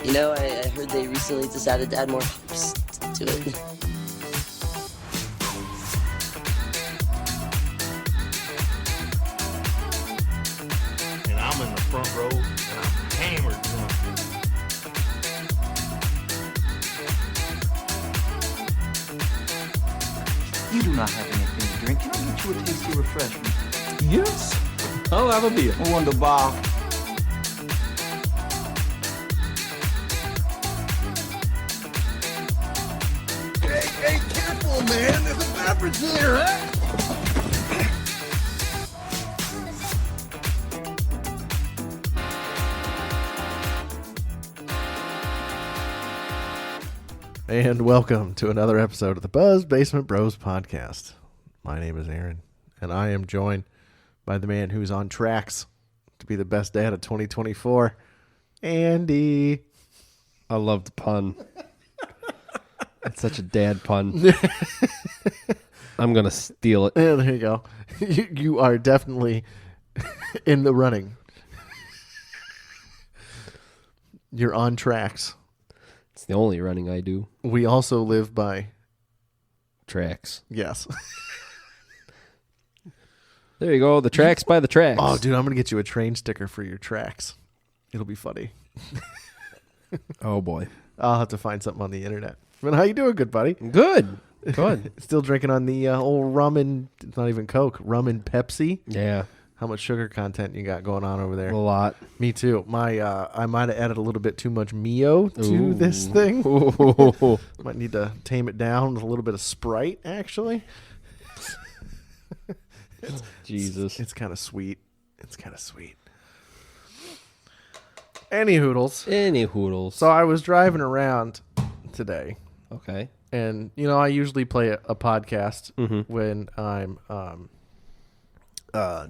You know, I heard they recently decided to add more hops to it. And I'm in the front row, and I'm hammered drunk. You do not have anything to drink. Can I get you a tasty refreshment? Yes, I'll have a beer. Wunderbar. Hey, careful, man. There's a beverage here, huh? And welcome to another episode of the Buzz Basement Bros podcast. My name is Aaron, and I am joined by the man who's on tracks to be the best dad of 2024, Andy. I love the pun. It's such a dad pun. I'm going to steal it. Yeah, there you go. You are definitely in the running. You're on tracks. It's the only running I do. We also live by Tracks. yes. There you go. The tracks by the tracks. Oh, dude, I'm going to get you a train sticker for your tracks. It'll be funny. Oh, boy. I'll have to find something on the internet. But how you doing, good buddy? Good. Good. Still drinking on the old rum and, it's not even Coke, rum and Pepsi. Yeah. How much sugar content you got going on over there? A lot. Me too. My I might have added a little bit too much Mio to Ooh. this thing. Ooh. Might need to tame it down with a little bit of Sprite, actually. Jesus. It's kind of sweet. It's kind of sweet. Any hoodles. Any hoodles. So I was driving around today, Okay. and you know I usually play a podcast Mm-hmm. when I'm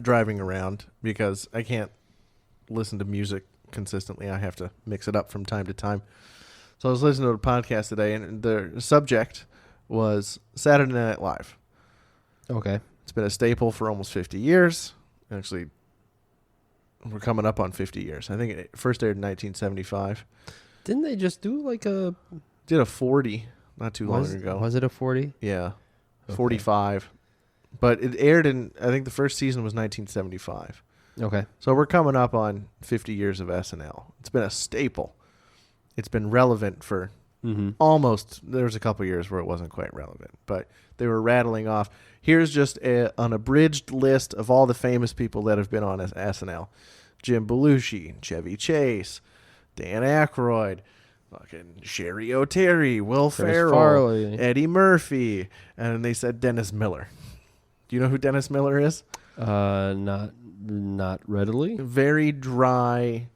driving around because I can't listen to music consistently. I have to mix it up from time to time. So I was listening to a podcast today, and the subject was Saturday Night Live. Okay. It's been a staple for almost 50 years. Actually, we're coming up on 50 years. I think it first aired in 1975. Didn't they just do like a... Did a 40 not too long ago. Was it a 40? Yeah, Okay. 45. But it aired in, I think the first season was 1975. Okay. So we're coming up on 50 years of SNL. It's been a staple. It's been relevant for Mm-hmm. almost, there was a couple years where it wasn't quite relevant, but they were rattling off. Here's just an abridged list of all the famous people that have been on SNL. Jim Belushi, Chevy Chase, Dan Aykroyd, fucking Sherry O'Terry, Will Chris Ferrell, Farley. Eddie Murphy, and they said Dennis Miller. Do you know who Dennis Miller is? Not readily. Very dry,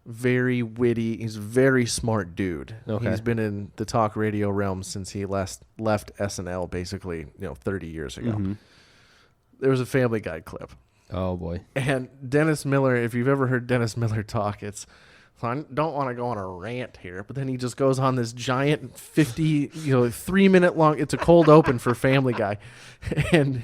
very witty. He's a very smart dude. Okay. He's been in the talk radio realm since he left SNL basically, 30 years ago. Mm-hmm. There was a Family Guy clip. Oh, boy. And Dennis Miller, if you've ever heard Dennis Miller talk, I don't want to go on a rant here, but then he just goes on this giant 3-minute long, it's a cold open for Family Guy. And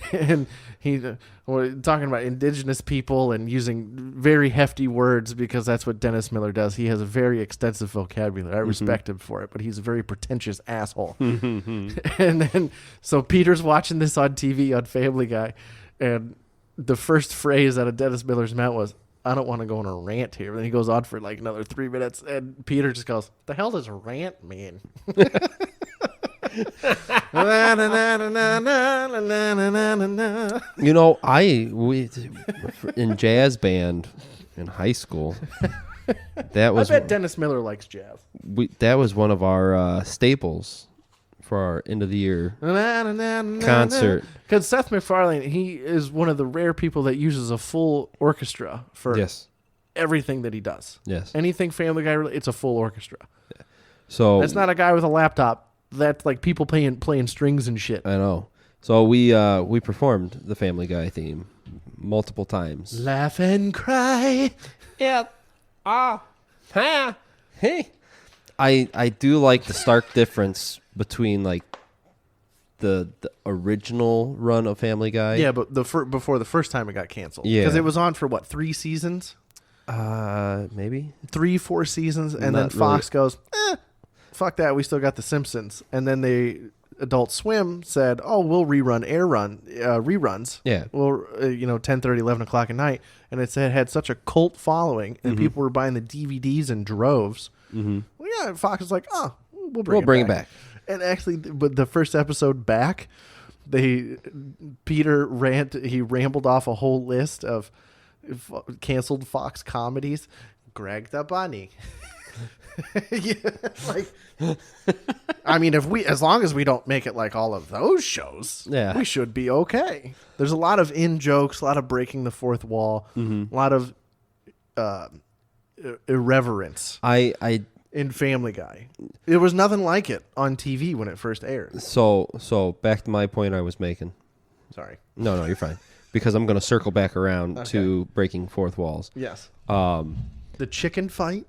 he talking about indigenous people and using very hefty words because that's what Dennis Miller does. He has a very extensive vocabulary. I respect him for it, but he's a very pretentious asshole. And then, so Peter's watching this on TV on Family Guy, and the first phrase out of Dennis Miller's mouth was, I don't want to go on a rant here. Then he goes on for like another 3 minutes, and Peter just goes, the hell does a rant mean? You know, we in jazz band in high school. That I was bet Dennis Miller likes jazz. that was one of our staples for our end of the year concert. Because Seth MacFarlane, he is one of the rare people that uses a full orchestra for Yes, everything that he does. yes. Anything Family Guy, it's a full orchestra. So That's not a guy with a laptop. That's like people playing strings and shit. I know. So we performed the Family Guy theme multiple times. Laugh and cry. Yeah. Hey. I do like the stark difference between like the original run of Family Guy. Yeah, but before the first time it got canceled. Yeah. Because it was on for, 3 seasons? Maybe 3-4 seasons, and then Not Fox goes, fuck that, we still got The Simpsons. And then Adult Swim said, oh, we'll rerun reruns. Yeah. Well, 10:30, 11 o'clock at night. And it had such a cult following, and people were buying the DVDs in droves. Mm-hmm. Well, yeah, Fox was like, oh, we'll bring it back. And actually, but the first episode back, Peter rambled off a whole list of canceled Fox comedies. Greg the Bunny. Yeah, like, I mean, as long as we don't make it like all of those shows, we should be okay. There's a lot of in jokes, a lot of breaking the fourth wall, a lot of irreverence. In Family Guy, there was nothing like it on TV when it first aired. So back to my point I was making. Sorry. No, you're fine. Because I'm going to circle back around to breaking fourth walls. Yes. The chicken fight,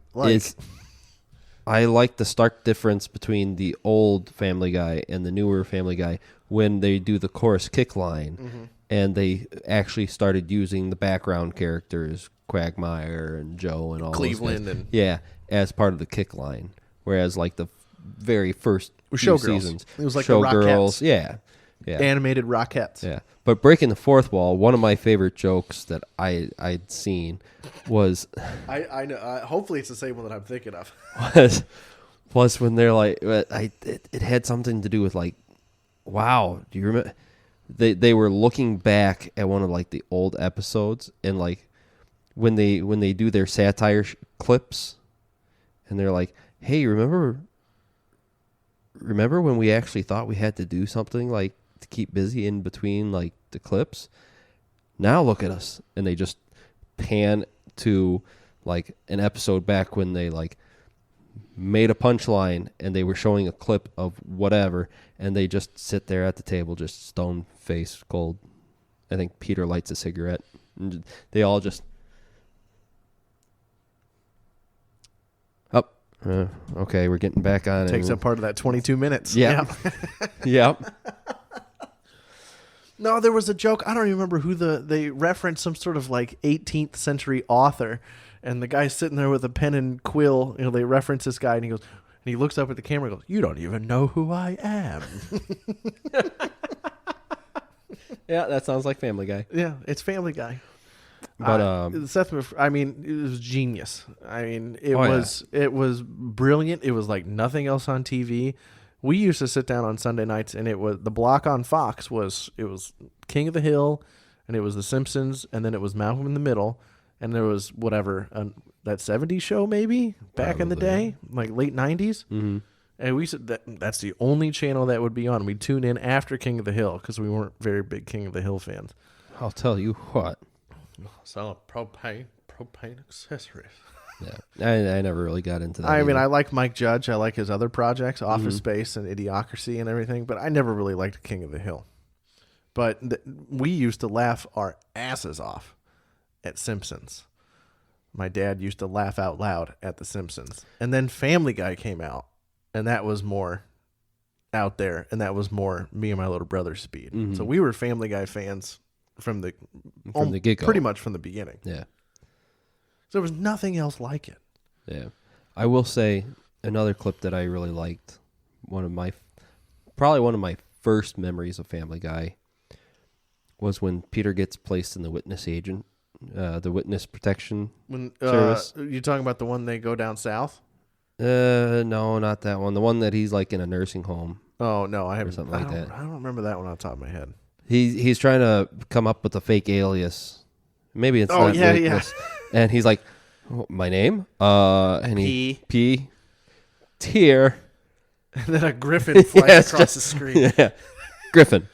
I like the stark difference between the old Family Guy and the newer Family Guy when they do the chorus kick line, and they actually started using the background characters, Quagmire and Joe and all Cleveland those guys. As part of the kick line. Whereas like the very first few seasons, it was like Showgirls, the yeah, animated Rockettes. Yeah. But breaking the fourth wall, one of my favorite jokes that I'd seen was I know. Hopefully, it's the same one that I'm thinking of. was when they're like, it had something to do with like, wow, do you remember? They were looking back at one of like the old episodes, and like when they do their satire clips, and they're like, hey, remember when we actually thought we had to do something like to keep busy in between like the clips? Now look at us. And they just pan to like an episode back when they like made a punchline and they were showing a clip of whatever, and they just sit there at the table just stone face cold. I think Peter lights a cigarette, and they all just okay, we're getting back on it. Takes up part of that 22 minutes. Yeah. Yep. No, there was a joke. I don't even remember who they referenced some sort of like 18th century author, and the guy's sitting there with a pen and quill. They reference this guy, and he looks up at the camera and goes, "You don't even know who I am." Yeah, that sounds like Family Guy. Yeah, it's Family Guy. But Seth, I mean, it was genius. I mean, it was brilliant. It was like nothing else on TV. We used to sit down on Sunday nights, and it was the block on Fox was King of the Hill, and it was The Simpsons, and then it was Malcolm in the Middle, and there was whatever that 70s show maybe back in the day, like late 90s. Mm-hmm. And we said that's the only channel that would be on. We'd tune in after King of the Hill because we weren't very big King of the Hill fans. I'll tell you what. Selling propane accessories. Yeah, I never really got into that. I mean, I like Mike Judge. I like his other projects, Office Space and Idiocracy and everything, but I never really liked King of the Hill. But we used to laugh our asses off at Simpsons. My dad used to laugh out loud at The Simpsons. And then Family Guy came out, and that was more out there, and that was more me and my little brother's speed. Mm-hmm. So we were Family Guy fans from the get-go. Pretty much from the beginning. Yeah. So there was nothing else like it. Yeah. I will say another clip that I really liked, probably one of my first memories of Family Guy was when Peter gets placed in the witness protection service. You talking about the one they go down south? No, not that one. The one that he's like in a nursing home. Oh, no, I haven't. Something like that. I don't remember that one on top of my head. He's trying to come up with a fake alias. Maybe it's not. Yeah. And he's like, my name? And P. Tier. And then a griffin flies across the screen. Yeah. Griffin.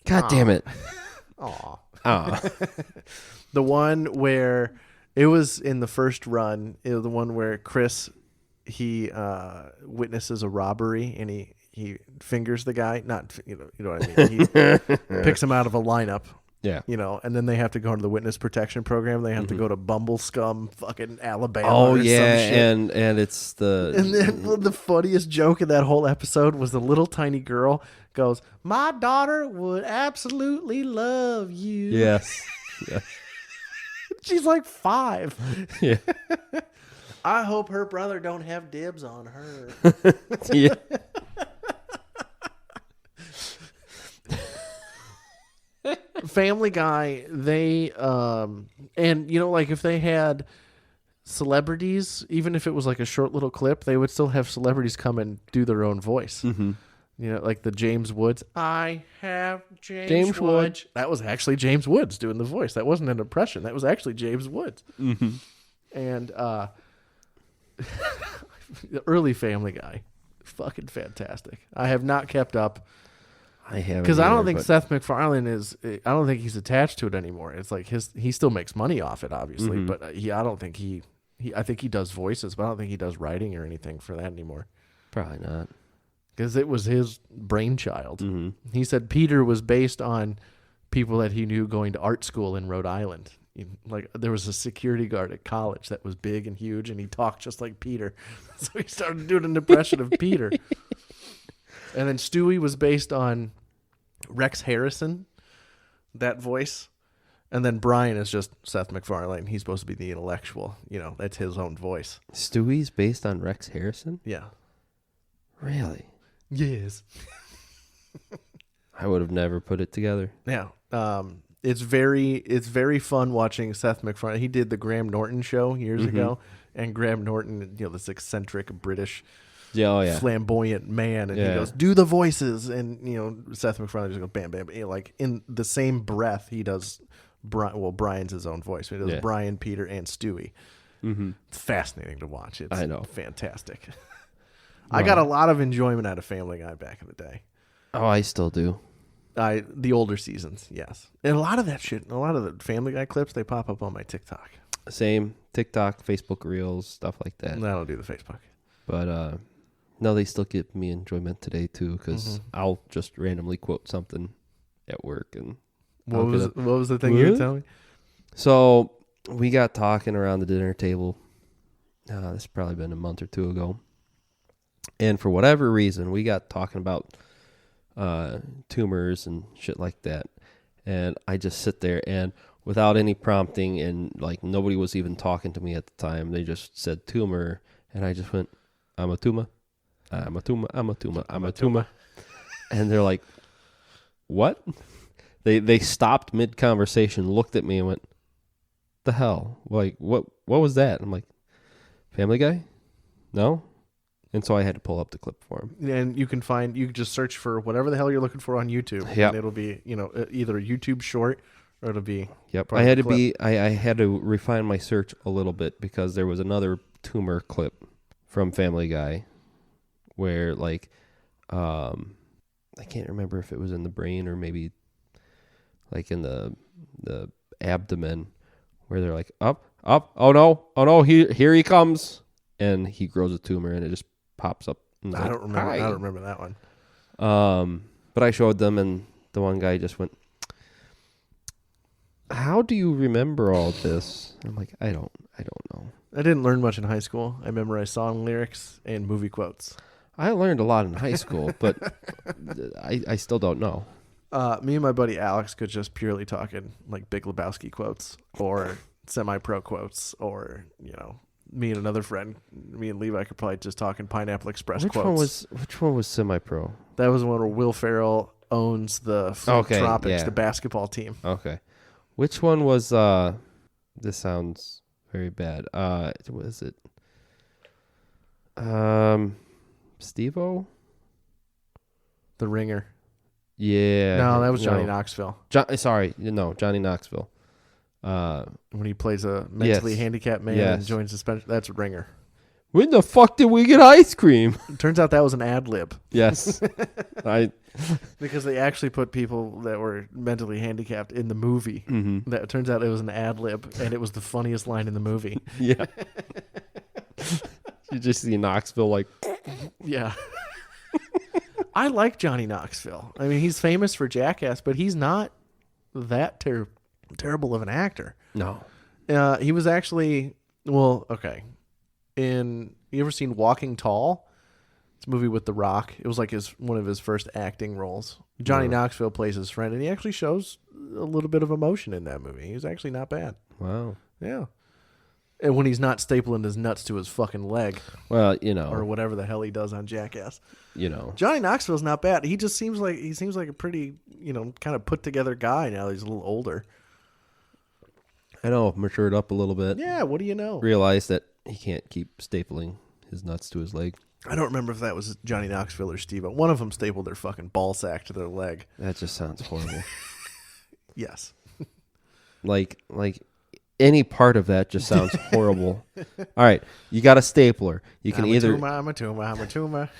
God damn it. Aw. The one where it was in the first run, it was the one where Chris, he witnesses a robbery and he fingers the guy. Not, you know what I mean? He picks him out of a lineup. Yeah. And then they have to go into the witness protection program. They have to go to Bumblescum, fucking Alabama. Oh, or yeah. some shit. And it's the. And then the funniest joke in that whole episode was the little tiny girl goes, "My daughter would absolutely love you." Yes. Yeah. She's like 5. Yeah. I hope her brother don't have dibs on her. Yeah. Family Guy, they and you know, like if they had celebrities, even if it was like a short little clip, they would still have celebrities come and do their own voice. Mm-hmm. You know, like the James Woods. I have James James Woods. That was actually James Woods doing the voice. That wasn't an impression. That was actually James Woods. Mm-hmm. And the early Family Guy, fucking fantastic. I have not kept up I haven't because I don't either, think but- Seth MacFarlane is. I don't think he's attached to it anymore. It's like he still makes money off it, obviously, Mhm. but I don't think he. I think he does voices, but I don't think he does writing or anything for that anymore. Probably not. Because it was his brainchild. Mm-hmm. He said Peter was based on people that he knew going to art school in Rhode Island. Like there was a security guard at college that was big and huge, and he talked just like Peter. So he started doing an impression of Peter. And then Stewie was based on Rex Harrison, that voice. And then Brian is just Seth MacFarlane. He's supposed to be the intellectual. You know, that's his own voice. Stewie's based on Rex Harrison? Yeah. Really? Yes. I would have never put it together. Yeah. It's very fun watching Seth MacFarlane. He did the Graham Norton show years ago, and Graham Norton, you know, this eccentric British Yeah, oh yeah. flamboyant man, and Yeah. he goes, "Do the voices," and you know, Seth MacFarlane just goes, "Bam, bam," bam. Like in the same breath, he does. Brian's his own voice. He does Yeah. Brian, Peter, and Stewie. Mm-hmm. It's fascinating to watch. It's I know. fantastic. I got a lot of enjoyment out of Family Guy back in the day. Oh, I still do. The older seasons, yes. And a lot of that shit, a lot of the Family Guy clips, they pop up on my TikTok. Same. TikTok, Facebook Reels, stuff like that. And I don't do the Facebook. But no, they still give me enjoyment today too, because I'll just randomly quote something at work. And What was the thing you were What? telling me? so we got talking around the dinner table. This has probably been a month or two ago. And for whatever reason, we got talking about tumors and shit like that. And I just sit there and without any prompting, and like nobody was even talking to me at the time, they just said tumor. And I just went, I'm a tumor. I'm a tumor. I'm a tumor. I'm a tumor. And they're like, what? They stopped mid conversation, looked at me and went, the hell? Like, what was that? I'm like, Family Guy? No? And so I had to pull up the clip for him. And you can just search for whatever the hell you're looking for on YouTube. Yeah. And it'll be, you know, either a YouTube short or it'll be. Yep. part I of had the to clip. I had to refine my search a little bit because there was another tumor clip from Family Guy where like I can't remember if it was in the brain or maybe like in the abdomen where they're like up, oh no, here he comes, and he grows a tumor and it just pops up. And I like, don't remember. "Hi." I don't remember that one. But I showed them, and the one guy just went, "How do you remember all this?" I'm like, I don't know. I didn't learn much in high school. I memorized song lyrics and movie quotes. I learned a lot in high school, but I still don't know. Me and my buddy Alex could just purely talk in like Big Lebowski quotes or semi-pro quotes, or you know, me and another friend, me and Levi could probably just talk in Pineapple Express quotes. Which one was semi-pro? That was the one where Will Ferrell owns the Flint Okay, Tropics, yeah. the basketball team. Okay. Which one was this sounds very bad. What is it? Steve-O? The Ringer. Yeah. No, that was Johnny Knoxville. Johnny Knoxville. When he plays a mentally Yes. handicapped man Yes. and joins suspension. That's Ringer. When the fuck did we get ice cream? It turns out that was an ad lib Yes. because they actually put people that were mentally handicapped in the movie. Mhm. That it turns out it was an ad lib, and it was the funniest line in the movie. Yeah. You just see Knoxville like, Yeah. I like Johnny Knoxville. I mean, he's famous for Jackass, but he's not that terrible of an actor. no. He was actually, well, okay. You ever seen Walking Tall? It's a movie with The Rock. It was like one of his first acting roles. Johnny Knoxville plays his friend, and he actually shows a little bit of emotion in that movie. He's actually not bad. Wow. Yeah. And when he's not stapling his nuts to his fucking leg Well, or whatever the hell he does on Jackass. you Johnny Knoxville's not bad. He just seems like a pretty, kind of put together guy now that he's a little older. I know, matured up a little bit. Yeah, what do you know? Realized that he can't keep stapling his nuts to his leg. I don't remember if that was Johnny Knoxville or Steve, but one of them stapled their fucking ball sack to their leg. That just sounds horrible. Yes. like any part of that just sounds horrible. All right, you got a stapler. You can either I'm a tumor.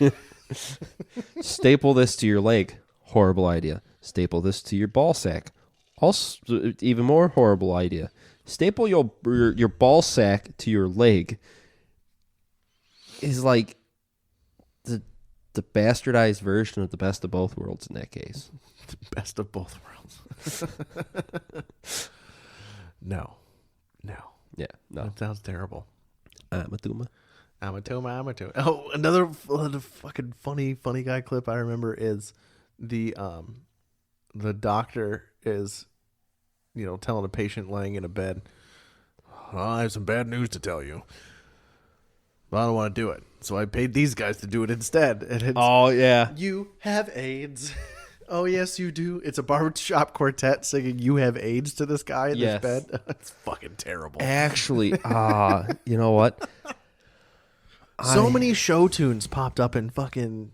staple this to your leg. Horrible idea. Staple this to your ball sack. Also, even more horrible idea. Staple your ball sack to your leg is like the bastardized version of the best of both worlds in that case. The best of both worlds. No. Yeah, no. That sounds terrible. Amatuma. I'm a tumor. Oh, another fucking funny guy clip I remember is the doctor is, telling a patient laying in a bed, I have some bad news to tell you, but I don't want to do it. So I paid these guys to do it instead. And it's, Oh yeah. you have AIDS. Oh, yes, you do. It's a barbershop quartet singing You Have AIDS to this guy in Yes. this bed. It's fucking terrible. Actually, you know what? So many show tunes popped up in fucking...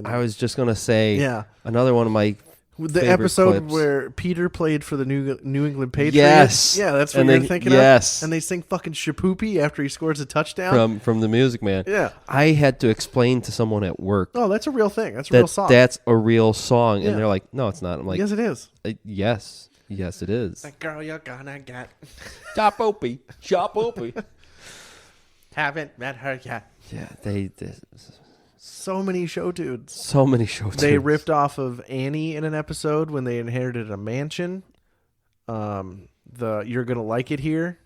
I was just gonna say, Yeah. another one of my the favorite episode clips. where Peter played for the New England Patriots. Yes. Yeah, that's what And you're they- thinking yes. of. And they sing fucking Shapoopy after he scores a touchdown. from the Music Man. Yeah. I had to explain to someone at work Oh, that's a real thing. That's a real song. that's a real song, Yeah. and they're like, "No, it's not." I'm like, Yes, it is. Yes, it is." The girl you're gonna get. Chop opie, chop opie. Haven't met her yet. Yeah, So many show tunes. so many shows. They ripped off of Annie in an episode when they inherited a mansion. The You're Gonna Like It Here.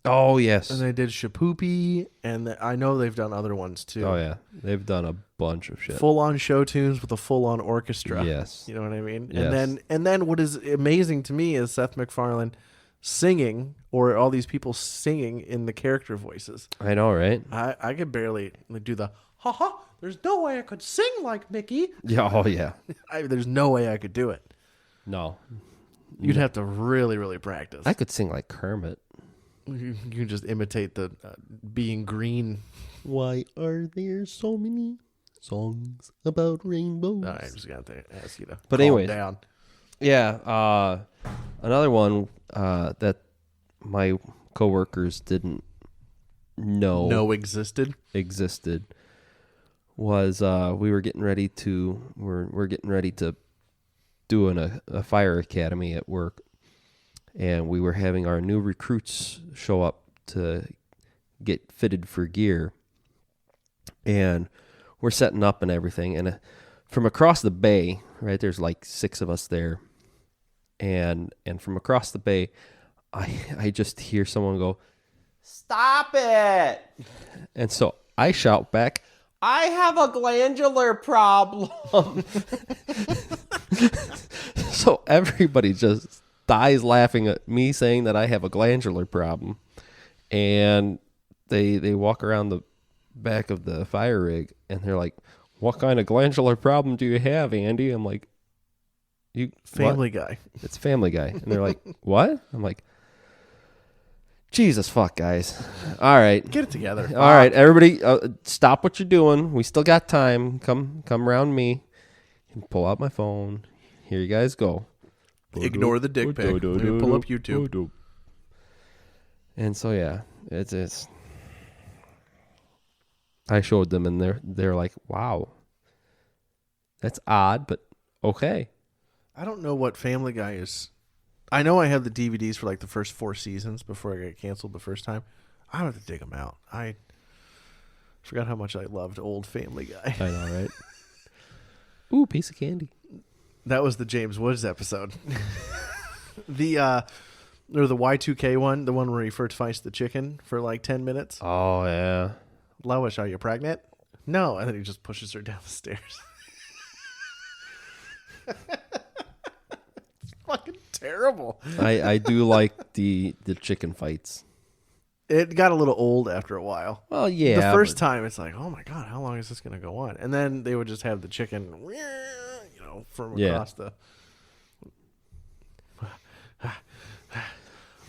Oh yes. And they did Shapoopy. And I know they've done other ones too. Oh yeah, they've done a bunch of shit. Full on show tunes with a full on orchestra. Yes. You know what I mean? Yes. And then what is amazing to me is Seth MacFarlane singing, or all these people singing in the character voices. I know, right? I could barely do the ha ha. There's no way I could sing like Mickey. Yeah. Oh yeah. There's no way I could do it. No, You'd have to really, really practice. I could sing like Kermit. You can just imitate the being green. Why are there so many songs about rainbows? I just got to ask you to But calm anyways. down. Yeah, another one that my coworkers didn't know No existed. existed was we're getting ready to do a fire academy at work, and we were having our new recruits show up to get fitted for gear, and we're setting up and everything, and from across the bay, right, there's like 6 of us there, and from across the bay, I just hear someone go, "Stop it!" And so I shout back, "I have a glandular problem." So everybody just dies laughing at me saying that I have a glandular problem, and they walk around the back of the fire rig and they're like, "What kind of glandular problem do you have, Andy?" I'm like, "You Family what?" Guy. It's Family Guy. And they're like, "What?" I'm like, Jesus fuck, guys. All right. Get it together. All right, everybody, stop what you're doing. We still got time. Come around me. And pull out my phone. Here you guys go. Ignore the dick pic. Let me pull up YouTube. And so yeah, it's. I showed them, and they're like, "Wow, that's odd, but okay." I don't know what Family Guy is. I know I have the DVDs for like the first 4 seasons before I got canceled the first time. I have to dig them out. I forgot how much I loved old Family Guy. I know, right? Ooh, piece of candy. That was the James Woods episode. The Y2K one, the one where he first fights the chicken for like 10 minutes. Oh yeah. Lois, are you pregnant? No. And then he just pushes her down the stairs. It's fucking terrible. I do like the chicken fights. It got a little old after a while. Well, yeah. The first time, it's like, oh my god, how long is this going to go on? And then they would just have the chicken, from across the.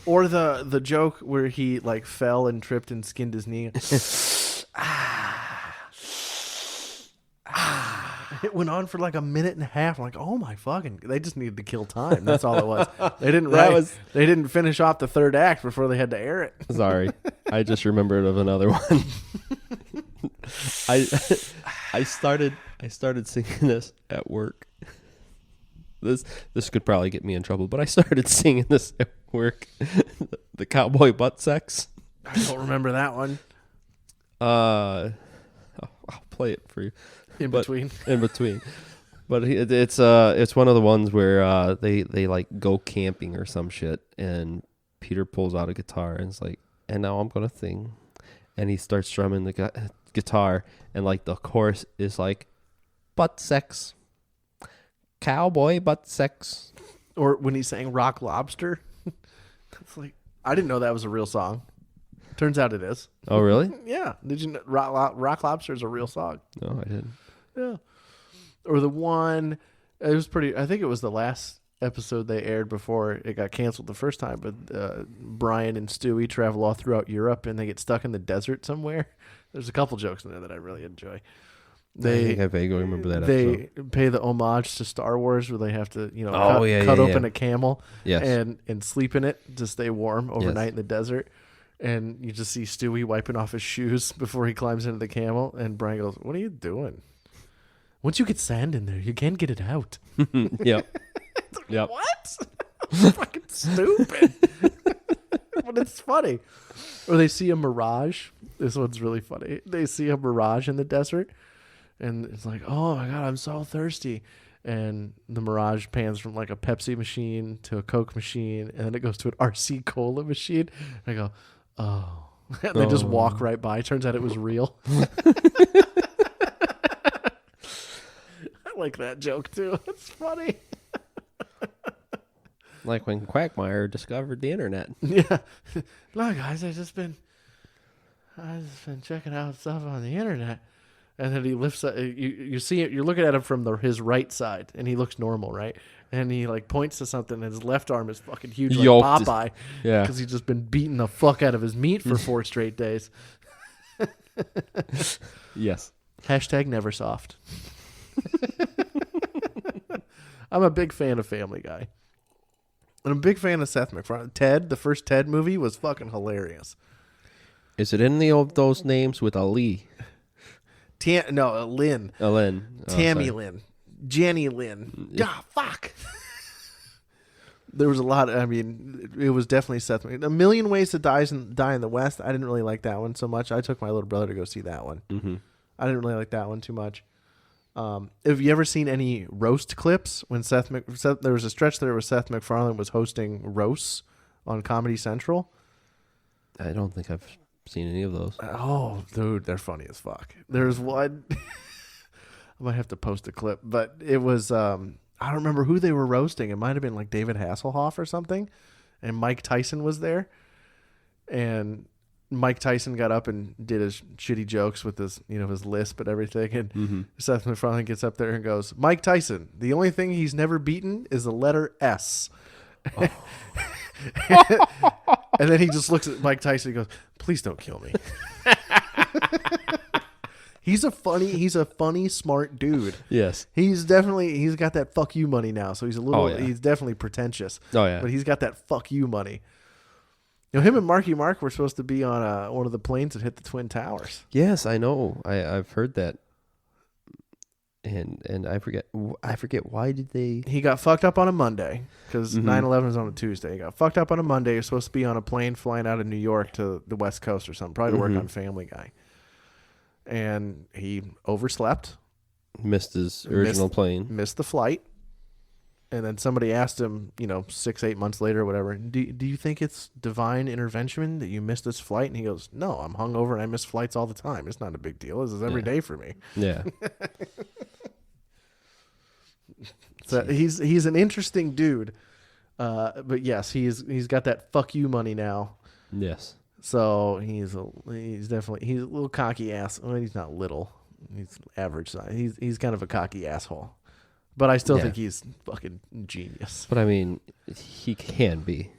Or the joke where he like fell and tripped and skinned his knee. It went on for like a minute and a half. I'm like, oh my fucking! They just needed to kill time. That's all it was. They didn't They didn't finish off the third act before they had to air it. Sorry, I just remembered of another one. I started singing this at work. This could probably get me in trouble, but I started singing this at work. The cowboy butt sex. I don't remember that one. I'll play it for you. In between. But it's one of the ones where they like go camping or some shit, and Peter pulls out a guitar and it's like, and now I'm gonna sing, and he starts strumming the guitar, and like the chorus is like, butt sex, cowboy butt sex. Or when he sang Rock Lobster. It's like, I didn't know that was a real song. Turns out it is. Oh really? Yeah. Did you know Rock Lobster is a real song? No, I didn't. Yeah. Or the one, it was pretty, I think it was the last episode they aired before it got canceled the first time, but Brian and Stewie travel all throughout Europe and they get stuck in the desert somewhere. There's a couple jokes in there that I really enjoy. I think I vaguely remember that They episode. pay the homage to Star Wars where they have to, Oh, cut open a camel Yes. and sleep in it to stay warm overnight in the desert. And you just see Stewie wiping off his shoes before he climbs into the camel. And Brian goes, "What are you doing? Once you get sand in there, you can't get it out." Yep. Yep. What? Fucking stupid. But it's funny. Or they see a mirage. This one's really funny. They see a mirage in the desert. And it's like, oh my God, I'm so thirsty. And the mirage pans from like a Pepsi machine to a Coke machine. And then it goes to an RC Cola machine. And I go, oh. And they just walk right by. Turns out it was real. I like that joke too. It's funny. Like when Quagmire discovered the internet. Yeah. Look, guys, I've just been checking out stuff on the internet. And then he lifts up, you see it, you're looking at him from his right side, and he looks normal, right? And he like points to something, and his left arm is fucking huge like Yoked. Popeye. Yeah. Because he's just been beating the fuck out of his meat for 4 straight days. Yes. Hashtag never soft. I'm a big fan of Family Guy. And I'm a big fan of Seth MacFarlane. Ted, the first Ted movie, was fucking hilarious. Is it any of those names with a Lee? Lynn. Lynn. Oh, Tammy sorry. Lynn. Jenny Lynn. Ah, fuck. There was a lot. It was definitely Seth. A Million Ways to Die in the West. I didn't really like that one so much. I took my little brother to go see that one. Mm-hmm. I didn't really like that one too much. Have you ever seen any roast clips when Seth there was a stretch there where Seth MacFarlane was hosting roasts on Comedy Central? I don't think I've seen any of those. Oh, dude, they're funny as fuck. There's one. I might have to post a clip, but it was I don't remember who they were roasting. It might have been like David Hasselhoff or something, and Mike Tyson was there, and Mike Tyson got up and did his shitty jokes with his his lisp and everything, and Seth MacFarlane gets up there and goes, "Mike Tyson, the only thing he's never beaten is the letter S." Oh. And then he just looks at Mike Tyson and goes, "Please don't kill me." He's a funny, smart dude. Yes. He's got that fuck you money now. So he's he's definitely pretentious. Oh, yeah. But he's got that fuck you money. Him and Marky Mark were supposed to be on one of the planes that hit the Twin Towers. Yes, I know. I've heard that. And I forget why did they... He got fucked up on a Monday because 9/11 was on a Tuesday. He got fucked up on a Monday. He was supposed to be on a plane flying out of New York to the West Coast or something, probably to work on Family Guy. And he overslept. Missed his original plane. Missed the flight. And then somebody asked him, 6-8 months later or whatever, do you think it's divine intervention that you missed this flight? And he goes, "No, I'm hungover and I miss flights all the time. It's not a big deal. This is every day for me." Yeah. So he's an interesting dude. But yes, he's got that fuck you money now. Yes. So he's a little cocky ass. Well, he's not little. He's average size. He's kind of a cocky asshole. But I still think he's fucking genius. But I mean, he can be.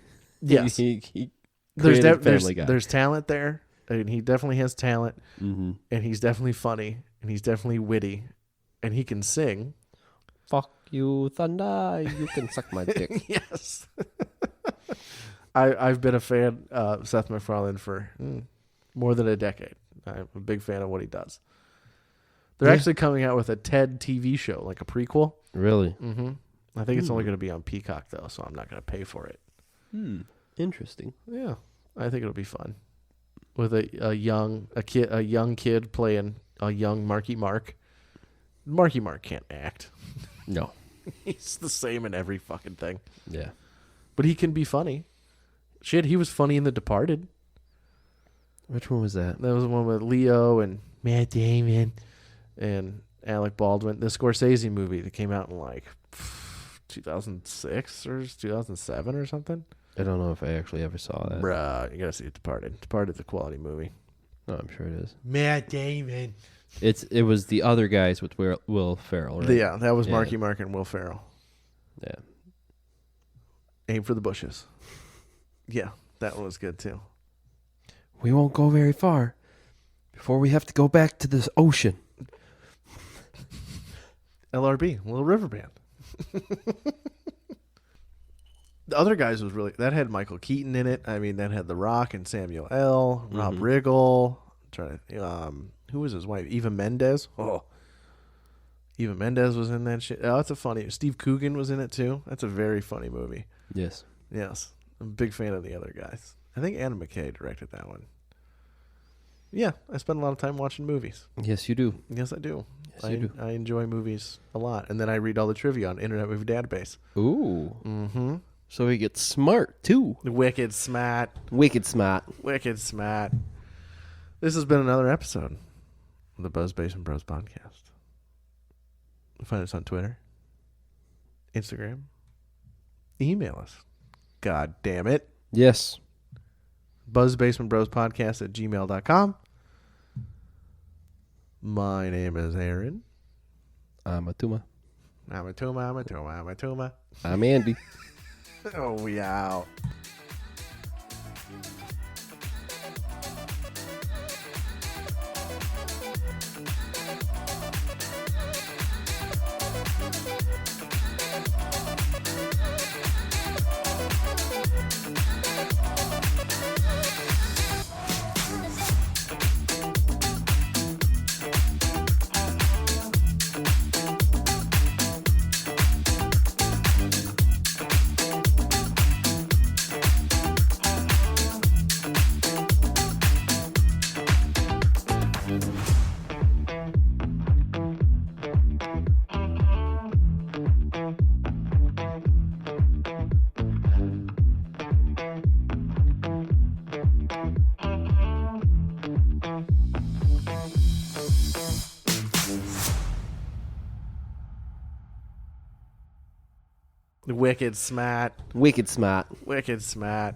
Yes. He there's talent there. I mean, he definitely has talent. Mm-hmm. And he's definitely funny. And he's definitely witty. And he can sing. Fuck you, Thunder. You can suck my dick. Yes. I've been a fan of Seth MacFarlane for more than a decade. I'm a big fan of what he does. They're actually coming out with a TED TV show, like a prequel. Really? Mm-hmm. I think it's only going to be on Peacock, though, so I'm not going to pay for it. Interesting. Yeah, I think it'll be fun. With a young kid playing a young Marky Mark. Marky Mark can't act. No. He's the same in every fucking thing. Yeah. But he can be funny. Shit, he was funny in The Departed. Which one was that? That was the one with Leo and Matt Damon and Alec Baldwin. The Scorsese movie that came out in like 2006 or 2007 or something. I don't know if I actually ever saw that. Bruh, you gotta see Departed. Departed's a quality movie. No, I'm sure it is. Matt Damon. It was the other guys with Will Ferrell, right? Yeah, that was Yeah. Marky Mark and Will Ferrell. Yeah. Aim for the bushes. Yeah, that one was good too. We won't go very far before we have to go back to this ocean. LRB, Little River Band. The other guys was really, that had Michael Keaton in it. I mean, that had The Rock and Samuel L. Rob Riggle. Who was his wife? Eva Mendes. Oh, Eva Mendes was in that shit. Oh, that's a funny. Steve Coogan was in it too. That's a very funny movie. Yes. Yes, I'm a big fan of the other guys. I think Adam McKay directed that one. Yeah, I spend a lot of time watching movies. Yes, you do. Yes, I do. Yes, you do. I enjoy movies a lot, and then I read all the trivia on Internet Movie Database. Ooh. Mm-hmm. So he gets smart, too. Wicked smart. Wicked smart. Wicked smart. This has been another episode of the Buzz Basement Bros podcast. Find us on Twitter, Instagram, email us. God damn it. Yes. BuzzBasementBrosPodcast@gmail.com. My name is Aaron. I'm Atuma. I'm a Tuma. I'm Andy. Oh, we out. Wicked smart. Wicked smart. Wicked smart.